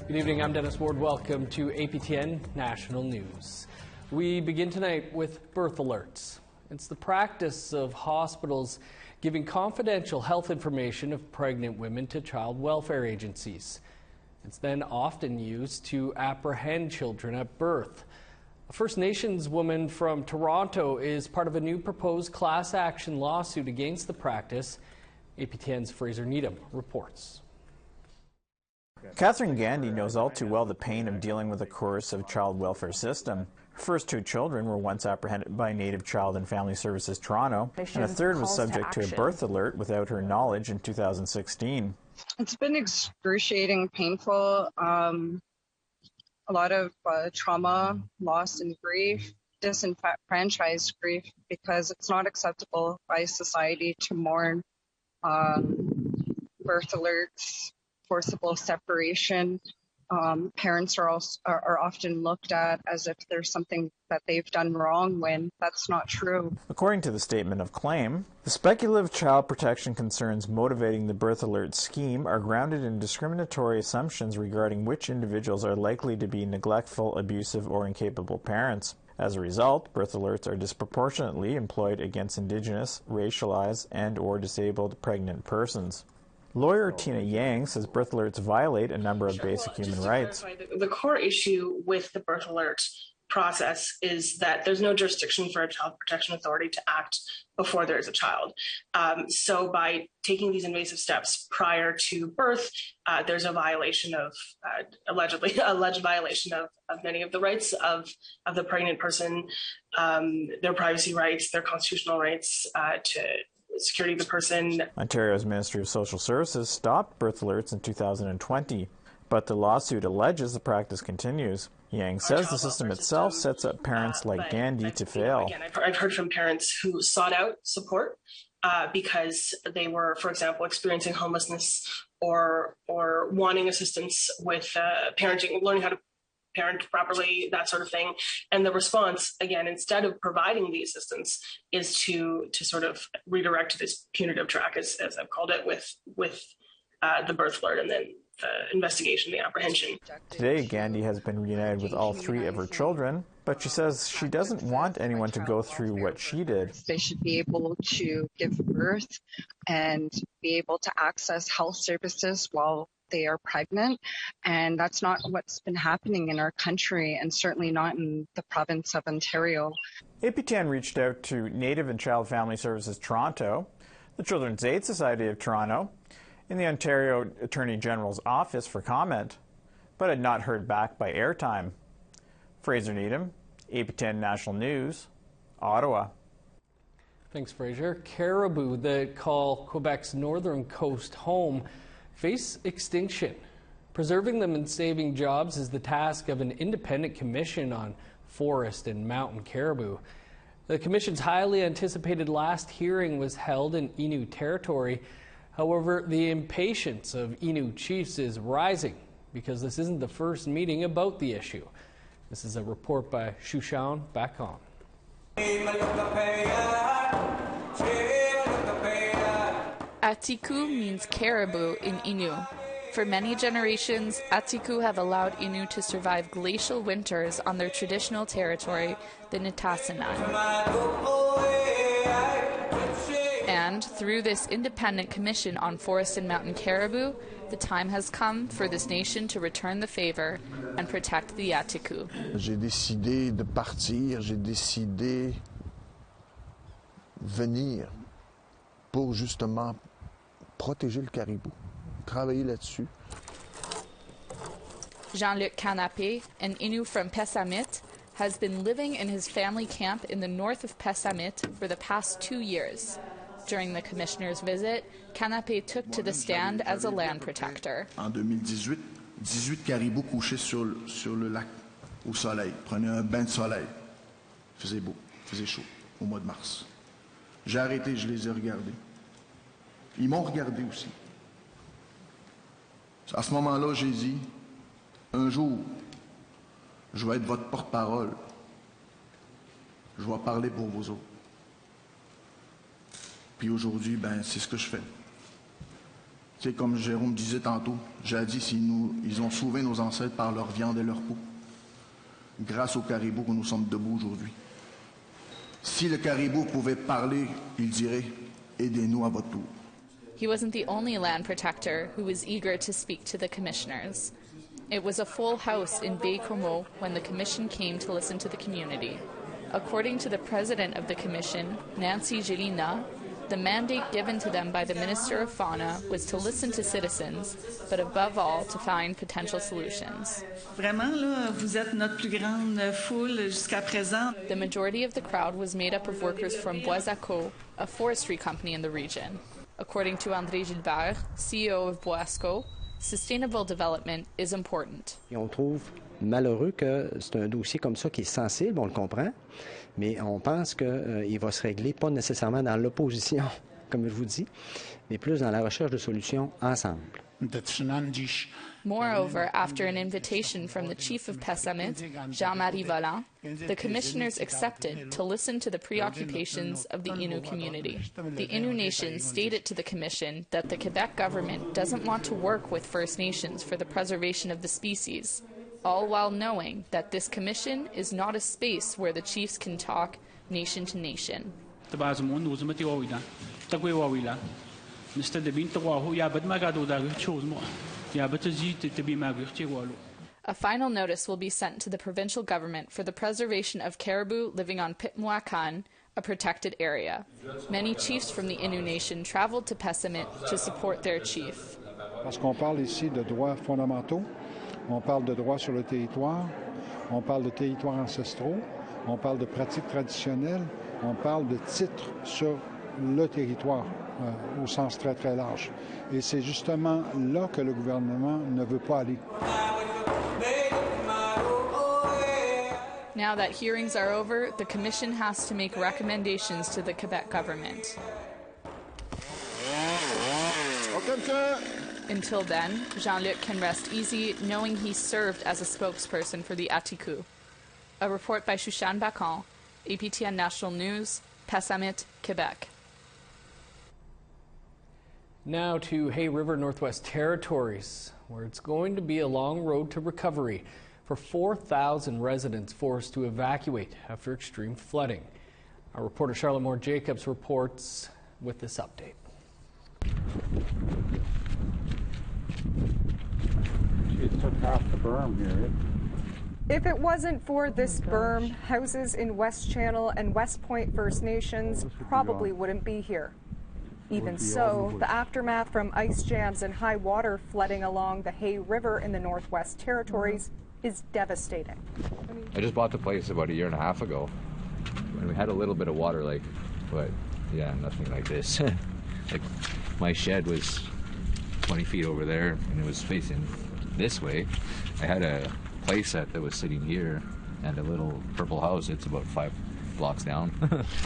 Good evening, I'm Dennis Ward. Welcome to APTN National News. We begin tonight with birth alerts. It's the practice of hospitals giving confidential health information of pregnant women to child welfare agencies. It's then often used to apprehend children at birth. A First Nations woman from Toronto is part of a new proposed class action lawsuit against the practice. APTN's Fraser Needham reports. Catherine Gandy knows all too well the pain of dealing with a coercive child welfare system. Her first two children were once apprehended by Native Child and Family Services Toronto, and a third was subject to a birth alert without her knowledge in 2016. It's been excruciating, painful, a lot of trauma, loss, and grief, disenfranchised grief, because it's not acceptable by society to mourn birth alerts, forcible separation. Parents are often looked at as if there's something that they've done wrong when that's not true. According to the statement of claim, the speculative child protection concerns motivating the birth alert scheme are grounded in discriminatory assumptions regarding which individuals are likely to be neglectful, abusive, or incapable parents. As a result, birth alerts are disproportionately employed against Indigenous, racialized, and/or disabled pregnant persons. Lawyer Tina Yang says birth alerts violate a number of basic human rights. The core issue with the birth alert process is that there's no jurisdiction for a child protection authority to act before there is a child. So by taking these invasive steps prior to birth, there's a violation of, alleged violation of many of the rights of the pregnant person, their privacy rights, their constitutional rights to security of the person. Ontario's Ministry of Social Services stopped birth alerts in 2020, but the lawsuit alleges the practice continues. Yang says the system itself sets up parents like Gandy to fail. Again, I've heard from parents who sought out support because they were, for example, experiencing homelessness or wanting assistance with parenting, learning how to parent properly, that sort of thing. And the response, again, instead of providing the assistance, is to sort of redirect to this punitive track, as I've called it, with the birth alert and then the investigation, the apprehension. Today, Gandy has been reunited with all three of her children, but she says she doesn't want anyone to go through what she did. They should be able to give birth and be able to access health services while they are pregnant, and that's not what's been happening in our country, and certainly not in the province of Ontario. APTN reached out to Native and Child Family Services Toronto, the Children's Aid Society of Toronto, and the Ontario Attorney General's office for comment, but had not heard back by airtime. Fraser Needham, APTN National News, Ottawa. Thanks, Fraser. Caribou that call Quebec's northern coast home face extinction. Preserving them and saving jobs is the task of an independent commission on forest and mountain caribou. The commission's highly anticipated last hearing was held in Innu territory. However, the impatience of Innu chiefs is rising because this isn't the first meeting about the issue. This is a report by Shushan back on. Atiku means caribou in Innu. For many generations, Atiku have allowed Innu to survive glacial winters on their traditional territory, the Nitassinan. And through this independent commission on forest and mountain caribou, the time has come for this nation to return the favor and protect the Atiku. J'ai décidé de partir, j'ai décidé venir pour justement protéger le caribou, travailler là-dessus. Jean-Luc Canapé, an Innu from Pessamit, has been living in his family camp in the north of Pessamit for the past 2 years. During the commissioner's visit, Canapé took to the stand as a land protector. En 2018, 18 caribous couchaient sur le lac, au soleil, prenaient un bain de soleil. Il faisait beau, il faisait chaud, au mois de mars. J'ai arrêté, je les ai regardés. Ils m'ont regardé aussi. À ce moment-là, j'ai dit, un jour, je vais être votre porte-parole. Je vais parler pour vous autres. Puis aujourd'hui, ben, c'est ce que je fais. C'est comme Jérôme disait tantôt, jadis, ils ont sauvé nos ancêtres par leur viande et leur peau. Grâce aux caribous que nous sommes debout aujourd'hui. Si le caribou pouvait parler, il dirait « Aidez-nous à votre tour ». He wasn't the only land protector who was eager to speak to the commissioners. It was a full house in Baie-Comeau when the commission came to listen to the community. According to the president of the commission, Nancy Gelina, the mandate given to them by the Minister of Fauna was to listen to citizens, but above all, to find potential solutions. Vraiment, là, vous êtes notre plus grande foule jusqu'à présent. The majority of the crowd was made up of workers from Boisacco, a forestry company in the region. According to André Gilbert, CEO of Boisacco, sustainable development is important. Et on trouve malheureux que c'est un dossier comme ça qui est sensible, on le comprend, mais on pense qu'il va se régler pas nécessairement dans l'opposition, comme je vous dis, mais plus dans la recherche de solutions ensemble. Moreover, after an invitation from the chief of Pessamit, Jean-Marie Vallant, the commissioners accepted to listen to the preoccupations of the Innu community. The Innu Nation stated to the commission that the Quebec government doesn't want to work with First Nations for the preservation of the species, all while knowing that this commission is not a space where the chiefs can talk nation to nation. A final notice will be sent to the provincial government for the preservation of caribou living on Pitmouakan, a protected area. Many chiefs from the Innu Nation traveled to Pessamit to support their chief. Parce qu'on parle ici de droits fondamentaux, on parle de droits sur le territoire, on parle de territoires ancestraux, on parle de pratiques traditionnelles, on parle de titres sur le territoire au sens très très large. Et c'est justement là que le gouvernement ne veut pas aller. Now that hearings are over, the Commission has to make recommendations to the Quebec government. Until then, Jean-Luc can rest easy knowing he served as a spokesperson for the Atiku. A report by Shushan Bacon, APTN National News, Pessamit, Quebec. Now to Hay River Northwest Territories, where it's going to be a long road to recovery for 4,000 residents forced to evacuate after extreme flooding. Our reporter Charlotte Moore-Jacobs reports with this update. It took half the berm here. If it wasn't for this berm, houses in West Channel and West Point First Nations probably wouldn't be here. Even so, the aftermath from ice jams and high water flooding along the Hay River in the Northwest Territories is devastating. I just bought the place about a year and a half ago, and we had a little bit of water, but yeah, nothing like this. Like, my shed was 20 feet over there, and it was facing this way. I had a place that was sitting here, and a little purple house. It's about 5 blocks down.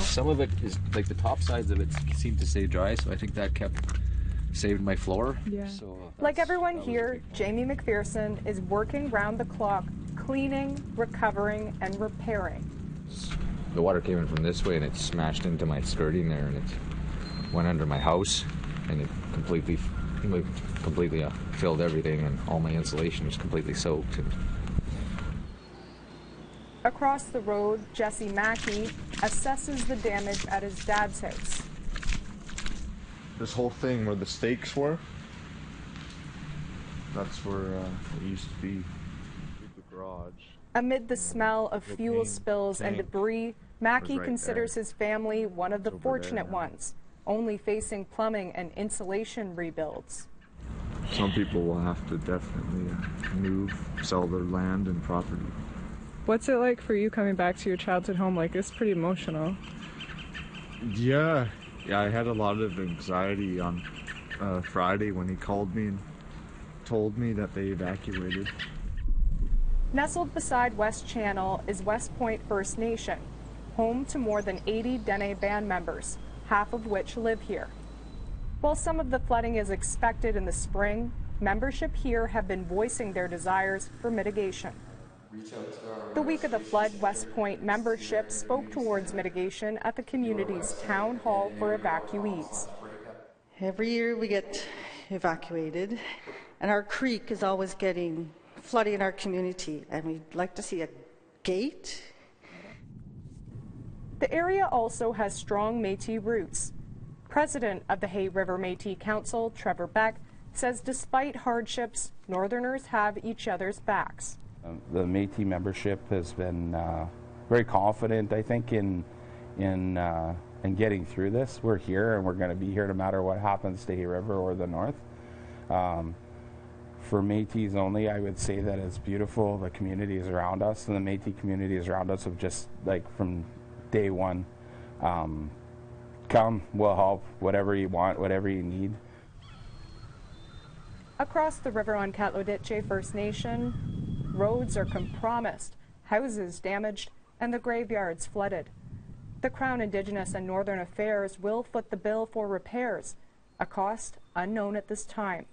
Some of it is, like, the top sides of it seemed to stay dry, so I think that saved my floor. Yeah. So like everyone here, Jamie McPherson is working round the clock, cleaning, recovering, and repairing. The water came in from this way, and it smashed into my skirting there, and it went under my house, and it completely filled everything, and all my insulation was completely soaked. Across the road, Jesse Mackey assesses the damage at his dad's house. This whole thing where the stakes were, that's where it used to be the garage. Amid the smell of fuel spills and debris, Mackey considers his family one of the fortunate ones, only facing plumbing and insulation rebuilds. Some people will have to definitely move, sell their land and property. What's it like for you coming back to your childhood home? Like, it's pretty emotional. Yeah, I had a lot of anxiety on Friday when he called me and told me that they evacuated. Nestled beside West Channel is West Point First Nation, home to more than 80 Dene band members, half of which live here. While some of the flooding is expected in the spring, membership here have been voicing their desires for mitigation. The week of the flood, West Point membership spoke towards mitigation at the community's town hall for evacuees. Every year we get evacuated, and our creek is always getting flooding in our community, and we'd like to see a gate. The area also has strong Métis roots. President of the Hay River Métis Council, Trevor Beck, says despite hardships, Northerners have each other's backs. The Métis membership has been very confident, I think, in getting through this. We're here, and we're going to be here no matter what happens to Hay River or the North. For Métis only, I would say that it's beautiful. The communities around us and the Métis communities around us have just, like, from day one, come, we'll help, whatever you want, whatever you need. Across the river on N.W.T First Nation, roads are compromised, houses damaged, and the graveyards flooded. The Crown Indigenous and Northern Affairs will foot the bill for repairs, a cost unknown at this time.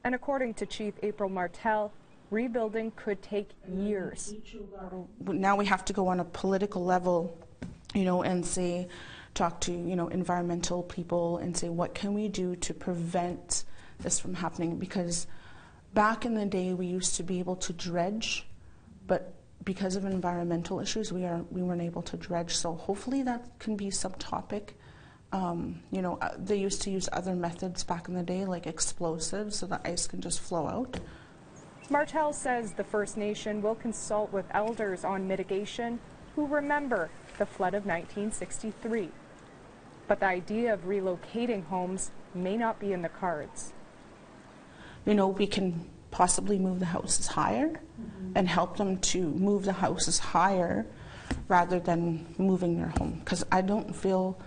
And according to Chief April Martel, rebuilding could take years. Now we have to go on a political level, and say, talk to, environmental people and say, what can we do to prevent this from happening? Because back in the day, we used to be able to dredge, but because of environmental issues, we weren't able to dredge. So hopefully that can be subtopic. They used to use other methods back in the day, like explosives, so the ice can just flow out. Martel says the First Nation will consult with elders on mitigation who remember the flood of 1963. But the idea of relocating homes may not be in the cards. We can possibly move the houses higher and help them to move the houses higher rather than moving their home. Because I don't feel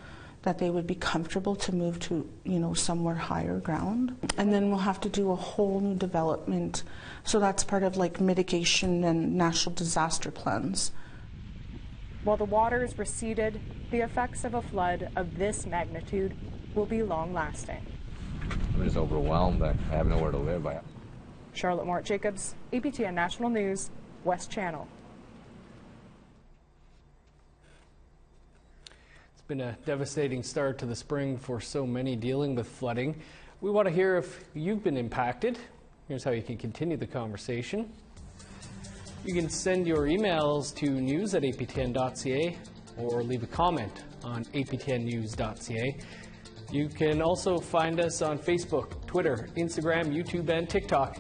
that they would be comfortable to move to, somewhere higher ground. And then we'll have to do a whole new development. So that's part of like mitigation and national disaster plans. While the waters receded, the effects of a flood of this magnitude will be long-lasting. I'm just overwhelmed. I have nowhere to live. Charlotte Mort-Jacobs, APTN National News, West Channel. It's been a devastating start to the spring for so many dealing with flooding. We want to hear if you've been impacted. Here's how you can continue the conversation. You can send your emails to news@aptn.ca or leave a comment on aptnnews.ca. You can also find us on Facebook, Twitter, Instagram, YouTube, and TikTok.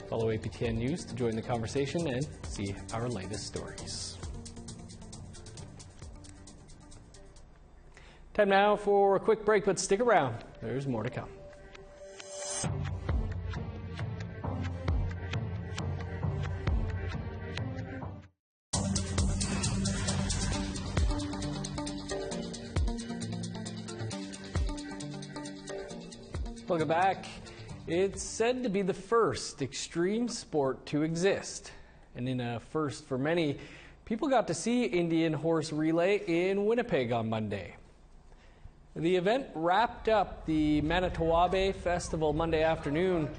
Follow APTN News to join the conversation and see our latest stories. Time now for a quick break, but stick around. There's more to come. Welcome back. It's said to be the first extreme sport to exist. And in a first for many, people got to see Indian horse relay in Winnipeg on Monday. The event wrapped up the Manitowabe Festival Monday afternoon.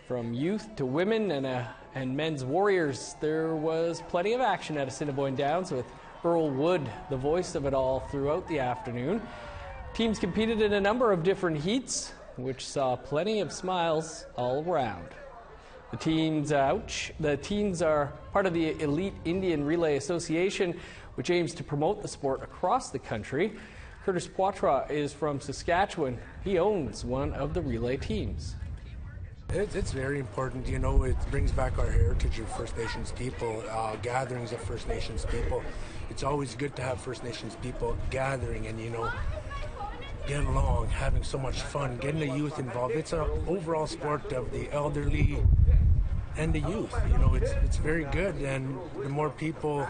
From youth to women and men's warriors, there was plenty of action at Assiniboine Downs with Earl Wood, the voice of it all, throughout the afternoon. Teams competed in a number of different heats, which saw plenty of smiles all around. The teams are part of the Elite Indian Relay Association, which aims to promote the sport across the country. Curtis Poitras is from Saskatchewan. He owns one of the relay teams. It's very important, it brings back our heritage of First Nations people, gatherings of First Nations people. It's always good to have First Nations people gathering and, getting along, having so much fun, getting the youth involved. It's an overall sport of the elderly and the youth. It's very good, and the more people,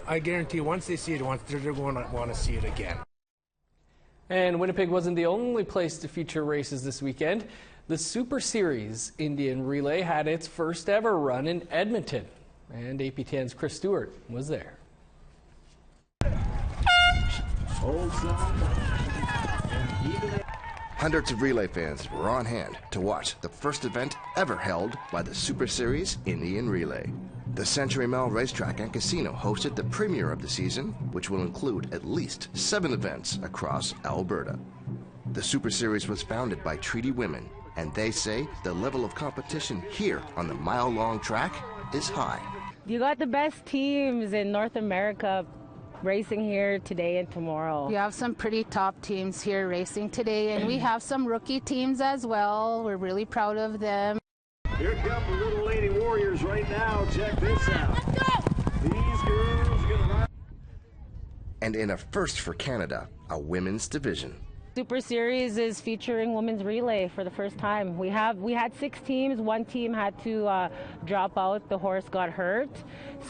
I guarantee once they see it once, they're going to want to see it again. And Winnipeg wasn't the only place to feature races this weekend. The Super Series Indian Relay had its first ever run in Edmonton, and APTN's Chris Stewart was there. Hundreds of relay fans were on hand to watch the first event ever held by the Super Series Indian Relay. The Century Mile Racetrack and Casino hosted the premiere of the season, which will include at least 7 events across Alberta. The Super Series was founded by treaty women, and they say the level of competition here on the mile-long track is high. You got the best teams in North America racing here today and tomorrow. We have some pretty top teams here racing today, and we have some rookie teams as well. We're really proud of them. Here come the Little Lady Warriors right now. Check this out. Let's go! These girls gonna ride. And in a first for Canada, a women's division. Super Series is featuring women's relay for the first time. We had 6 teams. One team had to drop out. The horse got hurt.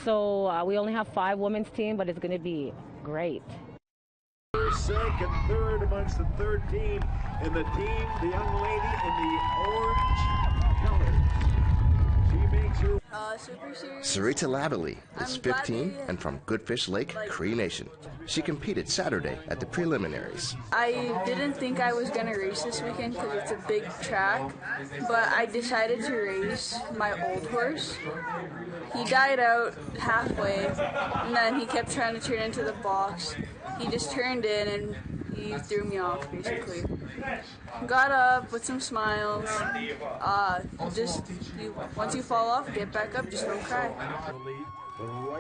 So we only have 5 women's team, but it's going to be great. Second, third amongst the third team, and the young lady in the orange colors. She makes her Super Series. Sarita Lavalley is 15 and from Goodfish Lake, Cree Nation. She competed Saturday at the preliminaries. I didn't think I was going to race this weekend because it's a big track, but I decided to race my old horse. He died out halfway, and then he kept trying to turn into the box. He just turned in and he threw me off, basically. Got up with some smiles. Once you fall off, get back up, just don't cry.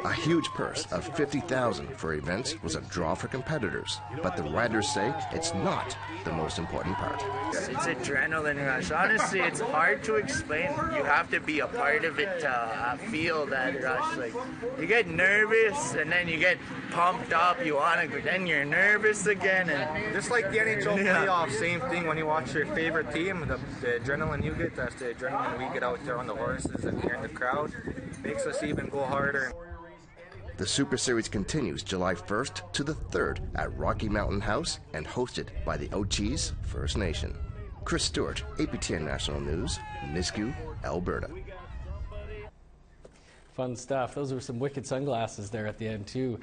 A huge purse of $50,000 for events was a draw for competitors, but the riders say it's not the most important part. It's adrenaline rush. Honestly, it's hard to explain. You have to be a part of it to feel that rush. Like, you get nervous and then you get pumped up. You want to go, then you're nervous again. And just like the NHL playoffs, same thing when you watch your favorite team. The adrenaline you get, that's the adrenaline we get out there on the horses and here in the crowd. Makes us even go harder. The Super Series continues July 1st to the 3rd at Rocky Mountain House and hosted by the Ochees First Nation. Chris Stewart, APTN National News, Nisku, Alberta. Fun stuff. Those were some wicked sunglasses there at the end, too.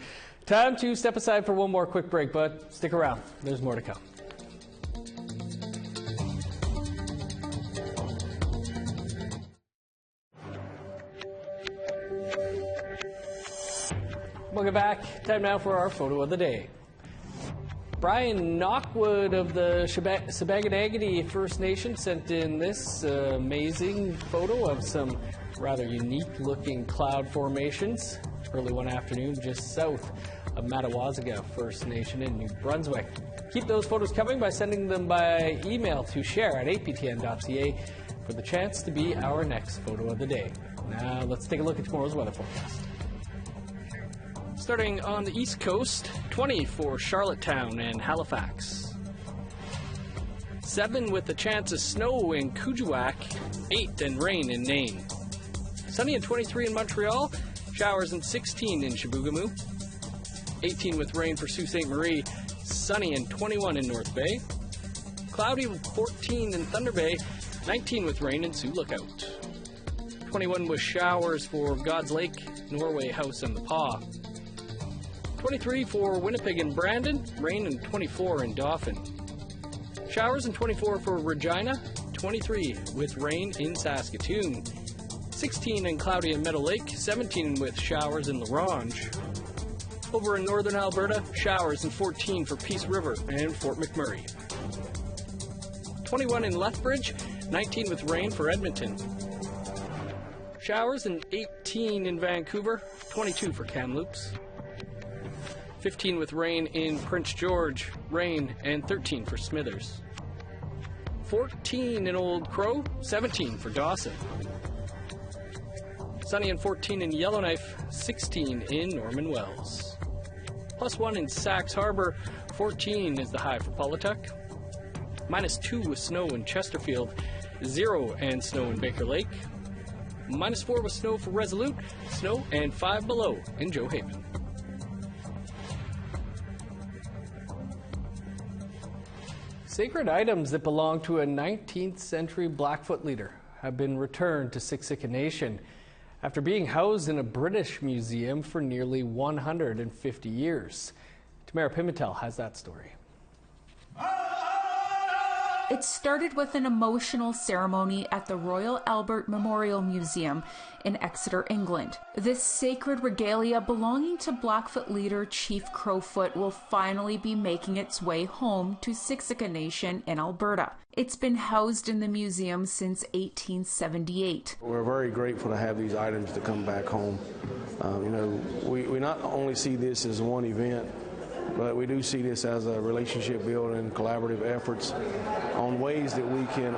Time to step aside for one more quick break, but stick around. There's more to come. Welcome back. Time now for our photo of the day. Brian Knockwood of the Shabaganagadee First Nation sent in this amazing photo of some rather unique-looking cloud formations early one afternoon just south of Madawasaga First Nation in New Brunswick. Keep those photos coming by sending them by email to share@aptn.ca for the chance to be our next photo of the day. Now let's take a look at tomorrow's weather forecast. Starting on the East Coast, 20 for Charlottetown and Halifax. 7 with a chance of snow in Kuujjuaq, 8 and rain in Nain. Sunny and 23 in Montreal, showers and 16 in Chibougamau. 18 with rain for Sault Ste. Marie, sunny and 21 in North Bay. Cloudy with 14 in Thunder Bay, 19 with rain in Sioux Lookout. 21 with showers for God's Lake, Norway House and the Paw. 23 for Winnipeg and Brandon, rain and 24 in Dauphin. Showers and 24 for Regina, 23 with rain in Saskatoon. 16 and cloudy in Meadow Lake, 17 with showers in La Ronge. Over in northern Alberta, showers and 14 for Peace River and Fort McMurray. 21 in Lethbridge, 19 with rain for Edmonton. Showers and 18 in Vancouver, 22 for Kamloops. 15 with rain in Prince George, rain, and 13 for Smithers. 14 in Old Crow, 17 for Dawson. Sunny and 14 in Yellowknife, 16 in Norman Wells. +1 in Sax Harbor, 14 is the high for Paulatuck. -2 with snow in Chesterfield, 0 and snow in Baker Lake. -4 with snow for Resolute, snow and 5 below in Joe Haven. Sacred items that belong to a 19th century Blackfoot leader have been returned to Siksika Nation after being housed in a British museum for nearly 150 years. Tamara Pimentel has that story. It started with an emotional ceremony at the Royal Albert Memorial Museum in Exeter, England. This sacred regalia belonging to Blackfoot leader Chief Crowfoot will finally be making its way home to Siksika Nation in Alberta. It's been housed in the museum since 1878. We're very grateful to have these items to come back home. We not only see this as one event, but we do see this as a relationship building, collaborative efforts on ways that we can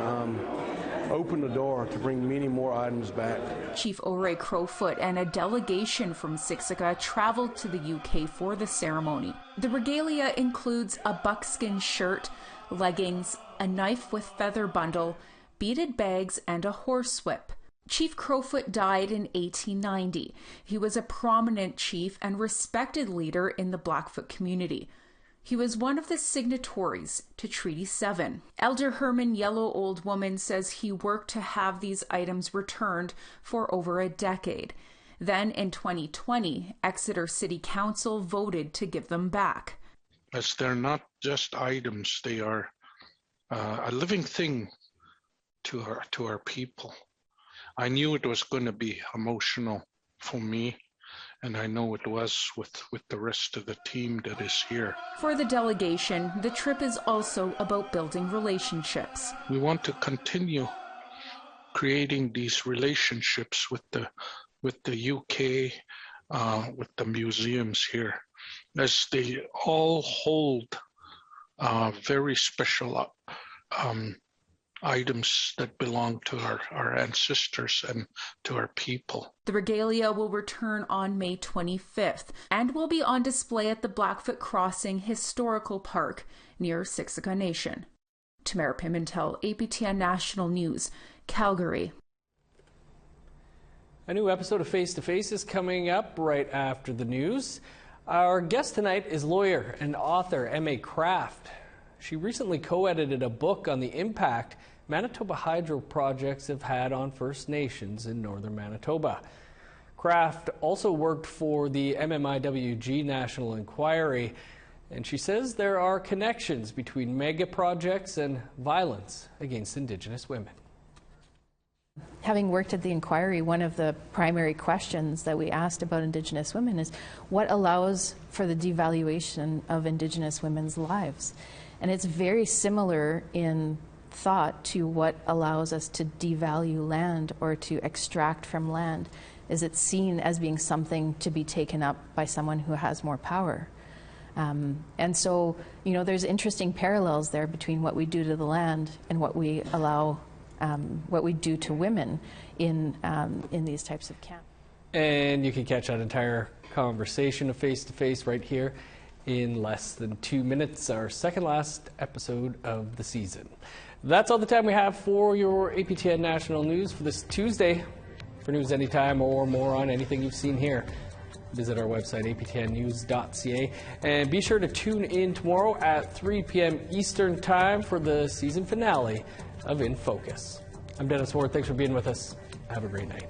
open the door to bring many more items back. Chief O'Ray Crowfoot and a delegation from Siksika traveled to the UK for the ceremony. The regalia includes a buckskin shirt, leggings, a knife with feather bundle, beaded bags, and a horsewhip. Chief Crowfoot died in 1890. He was a prominent chief and respected leader in the Blackfoot community. He was one of the signatories to Treaty 7. Elder Herman Yellow Old Woman says he worked to have these items returned for over a decade. Then in 2020, Exeter City Council voted to give them back. As they're not just items, they are a living thing to our people. I knew it was going to be emotional for me, and I know it was with the rest of the team that is here. For the delegation, the trip is also about building relationships. We want to continue creating these relationships with the UK, with the museums here, as they all hold very special items that belong to our ancestors and to our people. The regalia will return on May 25th and will be on display at the Blackfoot Crossing Historical Park near Siksika Nation. Tamara Pimentel, APTN National News, Calgary. A new episode of Face to Face is coming up right after the news. Our guest tonight is lawyer and author M.A. Kraft. She recently co-edited a book on the impact Manitoba hydro projects have had on First Nations in northern Manitoba. Kraft also worked for the MMIWG National Inquiry, and she says there are connections between mega projects and violence against Indigenous women. Having worked at the inquiry, one of the primary questions that we asked about Indigenous women is what allows for the devaluation of Indigenous women's lives? And it's very similar in thought to what allows us to devalue land or to extract from land, is it's seen as being something to be taken up by someone who has more power. And so, there's interesting parallels there between what we do to the land and what we allow, what we do to women in these types of camps. And you can catch that entire conversation of Face to Face right here in less than 2 minutes, our second last episode of the season. That's all the time we have for your APTN National News for this Tuesday. For news anytime or more on anything you've seen here, visit our website, aptnnews.ca. And be sure to tune in tomorrow at 3 p.m. Eastern Time for the season finale of In Focus. I'm Dennis Ward. Thanks for being with us. Have a great night.